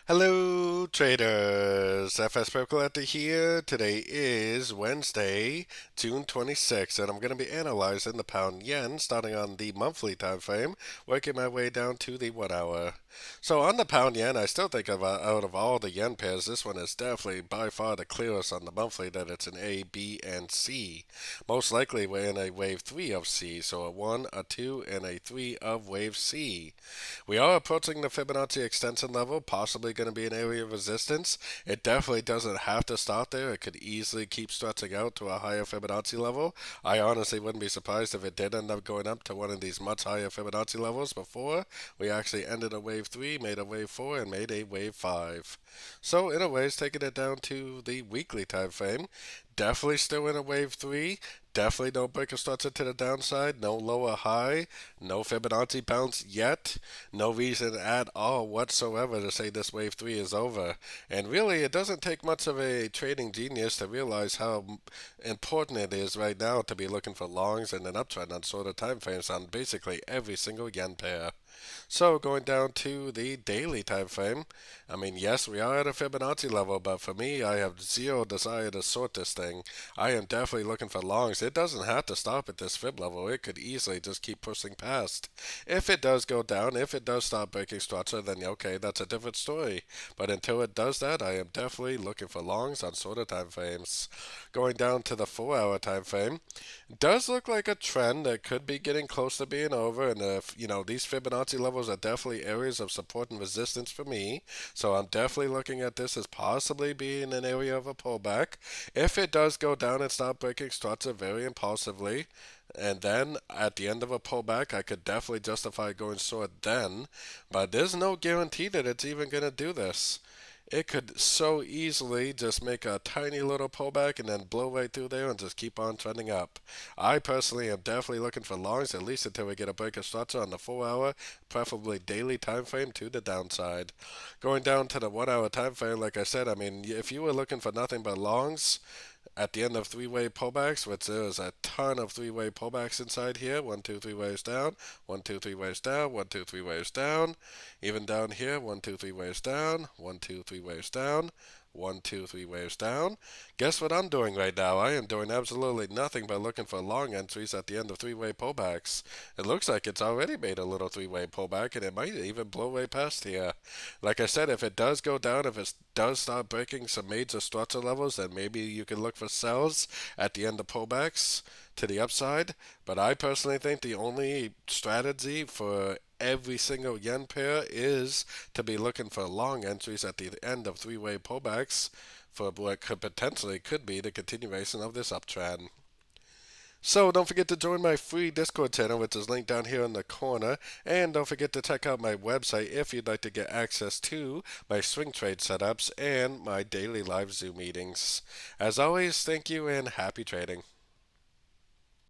Hello, traders. FX Pip Collector here. Today is Wednesday, June 26th, and I'm going to be analyzing the pound yen starting on the monthly time frame, working my way down to the 1 hour. So on the pound yen, I still think out of all the yen pairs, this one is definitely by far the clearest on the monthly that it's an A, B, and C. Most likely we're in a wave 3 of C, so a 1, a 2, and a 3 of wave C. We are approaching the Fibonacci extension level, possibly going to be an area of resistance. It definitely doesn't have to stop there. It could easily keep stretching out to a higher Fibonacci level. I honestly wouldn't be surprised if it did end up going up to one of these much higher Fibonacci levels before we actually ended a wave 3, made a wave 4, and made a wave 5. So in a way, it's taking it down to the weekly time frame. Definitely still in a wave 3. Definitely no break or structure to the downside. No lower high. No Fibonacci bounce yet. No reason at all whatsoever to say this wave 3 is over. And really, it doesn't take much of a trading genius to realize how important it is right now to be looking for longs and an uptrend on shorter time frames on basically every single yen pair. So going down to the daily time frame, I mean, yes, we are at a Fibonacci level, but for me, I have zero desire to sort this thing. I am definitely looking for longs. It doesn't have to stop at this Fib level. It could easily just keep pushing past. If it does go down, if it does start breaking structure, then okay, that's a different story. But until it does that, I am definitely looking for longs on shorter time frames. Going down to the 4 hour time frame, does look like a trend that could be getting close to being over. And if, these Fibonacci levels are definitely areas of support and resistance for me. So I'm definitely looking at this as possibly being an area of a pullback. If it does go down and start breaking structure very impulsively, and then at the end of a pullback, I could definitely justify going short then. But there's no guarantee that it's even going to do this. It could so easily just make a tiny little pullback and then blow right through there and just keep on trending up. I personally am definitely looking for longs, at least until we get a break of structure on the 4 hour, preferably daily time frame to the downside. Going down to the 1 hour time frame, like I said, I mean, if you were looking for nothing but longs, at the end of three-way pullbacks, which there is a ton of three-way pullbacks inside here. 1, 2, 3 waves down. 1, 2, 3 waves down. 1, 2, 3 waves down. Even down here, 1, 2, 3 waves down. 1, 2, 3 waves down. 1, 2, 3 waves down. Guess what I'm doing right now? I am doing absolutely nothing but looking for long entries at the end of three-way pullbacks. It looks like it's already made a little three-way pullback, and it might even blow way past here. Like I said, if it does go down, if it does start breaking some major structure levels, then maybe you can look for sells at the end of pullbacks to the upside. But I personally think the only strategy for every single yen pair is to be looking for long entries at the end of three-way pullbacks for what could be the continuation of this uptrend. So don't forget to join my free Discord channel, which is linked down here in the corner. And don't forget to check out my website if you'd like to get access to my swing trade setups and my daily live Zoom meetings. As always, thank you and happy trading.